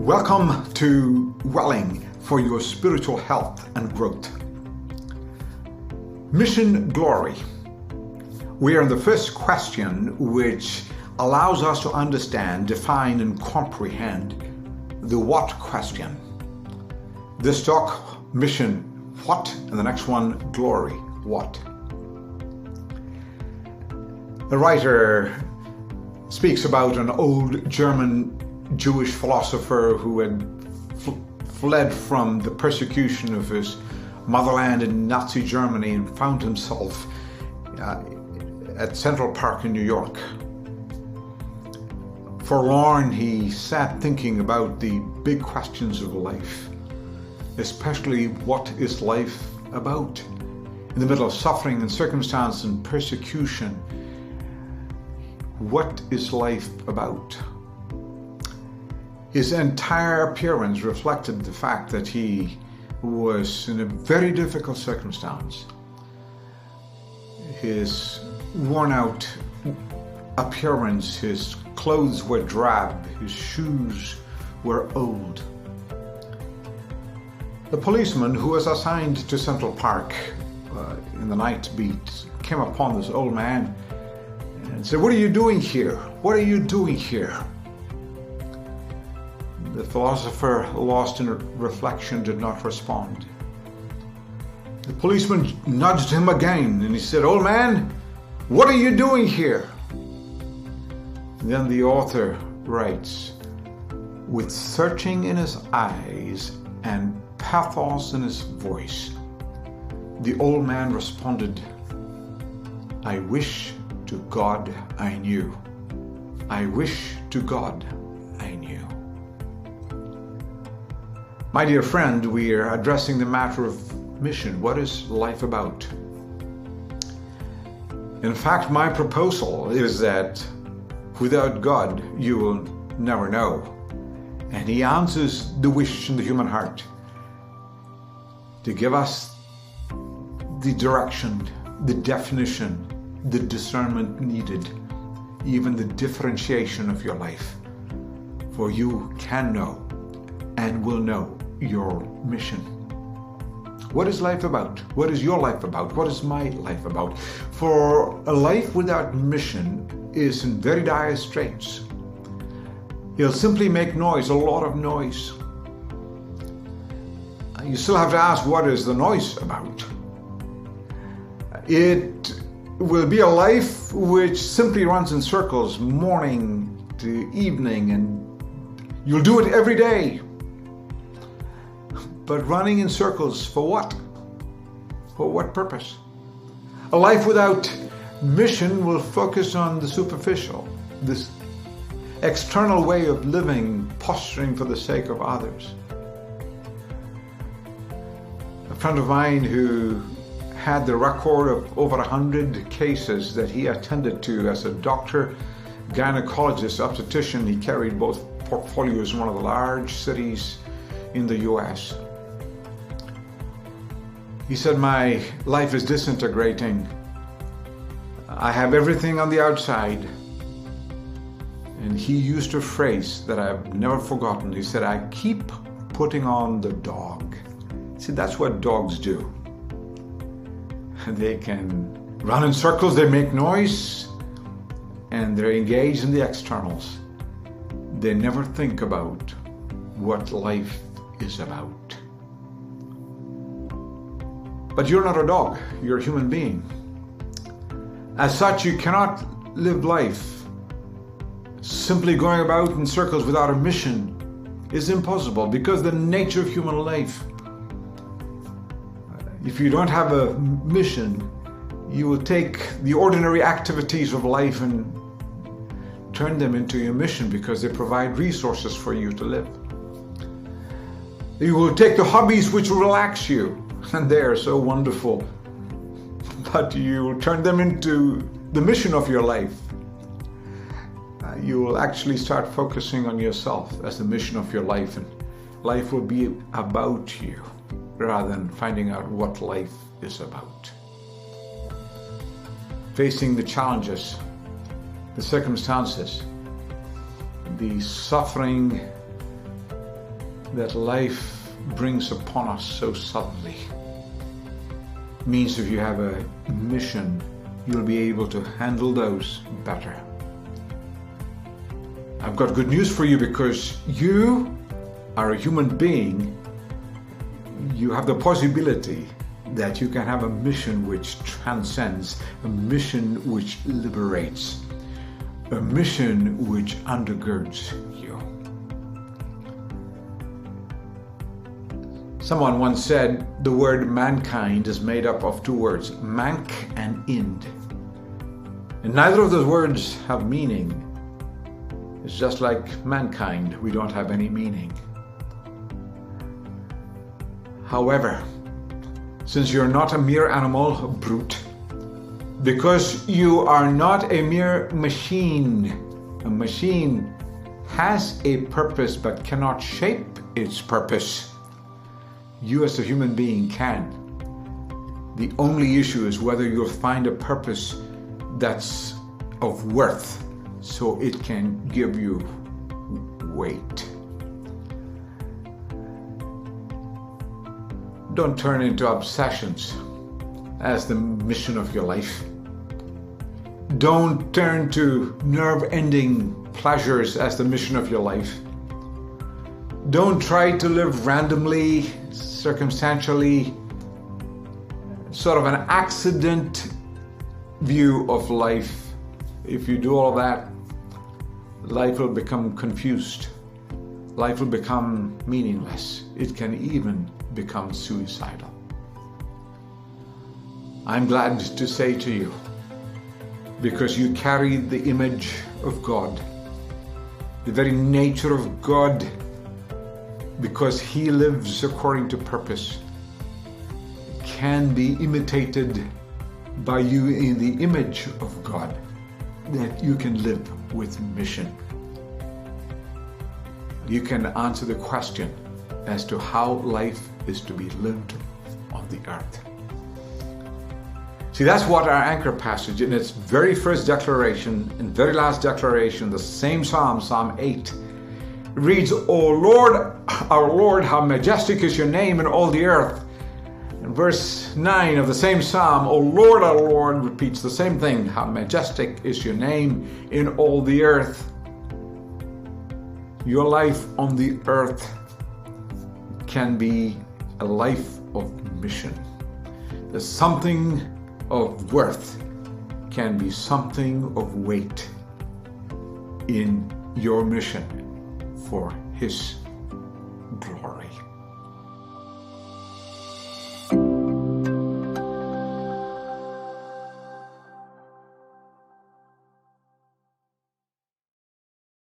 Welcome to Welling for your spiritual health and growth. Mission Glory. We are in the first question, which allows us to understand, define, and comprehend the what question. This talk, mission, what? And the next one, glory, what? The writer speaks about an old German Jewish philosopher who had fled from the persecution of his motherland in Nazi Germany and found himself at Central Park in New York. Forlorn, he sat thinking about the big questions of life, especially what is life about? In the middle of suffering and circumstance and persecution, what is life about? His entire appearance reflected the fact that he was in a very difficult circumstance. His worn out appearance, his clothes were drab, his shoes were old. The policeman who was assigned to Central Park in the night beat came upon this old man and said, "What are you doing here? What are you doing here?" The philosopher, lost in reflection, did not respond. The policeman nudged him again and he said, "Old man, what are you doing here?" And then the author writes, with searching in his eyes and pathos in his voice, the old man responded, "I wish to God I knew. I wish to God I knew." My dear friend, we are addressing the matter of mission. What is life about? In fact, my proposal is that without God, you will never know. And He answers the wish in the human heart to give us the direction, the definition, the discernment needed, even the differentiation of your life. For you can know and will know your mission. What is life about? What is your life about? What is my life about? For a life without mission is in very dire straits. It'll simply make noise, a lot of noise. You still have to ask, what is the noise about? It will be a life which simply runs in circles, morning to evening, and you'll do it every day. But running in circles for what? For what purpose? A life without mission will focus on the superficial, this external way of living, posturing for the sake of others. A friend of mine who had the record of over 100 cases that he attended to as a doctor, gynecologist, obstetrician. He carried both portfolios in one of the large cities in the US. He said, "My life is disintegrating. I have everything on the outside." And he used a phrase that I've never forgotten. He said, "I keep putting on the dog." See, that's what dogs do. They can run in circles, they make noise, and they're engaged in the externals. They never think about what life is about. But you're not a dog, you're a human being. As such, you cannot live life simply going about in circles without a mission. Is impossible, because the nature of human life, if you don't have a mission, you will take the ordinary activities of life and turn them into your mission because they provide resources for you to live. You will take the hobbies which will relax you, and they are so wonderful, but you will turn them into the mission of your life. You will actually start focusing on yourself as the mission of your life, and life will be about you rather than finding out what life is about. Facing the challenges, the circumstances, the suffering, that life brings upon us so suddenly means if you have a mission, you'll be able to handle those better. I've got good news for you, because you are a human being. You have the possibility that you can have a mission which transcends, a mission which liberates, a mission which undergirds you. Someone once said the word mankind is made up of two words, mank and ind. And neither of those words have meaning. It's just like mankind, we don't have any meaning. However, since you're not a mere animal, a brute, because you are not a mere machine, a machine has a purpose but cannot shape its purpose. You as a human being can. The only issue is whether you'll find a purpose that's of worth so it can give you weight. Don't turn into obsessions as the mission of your life. Don't turn to nerve-ending pleasures as the mission of your life. Don't try to live randomly, circumstantially, sort of an accident view of life. If you do all that, life will become confused. Life will become meaningless. It can even become suicidal. I'm glad to say to you, because you carry the image of God, the very nature of God, because He lives according to purpose, can be imitated by you in the image of God, that you can live with mission. You can answer the question as to how life is to be lived on the earth. See, that's what our anchor passage in its very first declaration and very last declaration, the same Psalm, Psalm 8, reads, O Lord, our Lord, how majestic is your name in all the earth. And verse 9 of the same Psalm, O Lord, our Lord, repeats the same thing, how majestic is your name in all the earth. Your life on the earth can be a life of mission. There's something of worth, can be something of weight in your mission for His glory.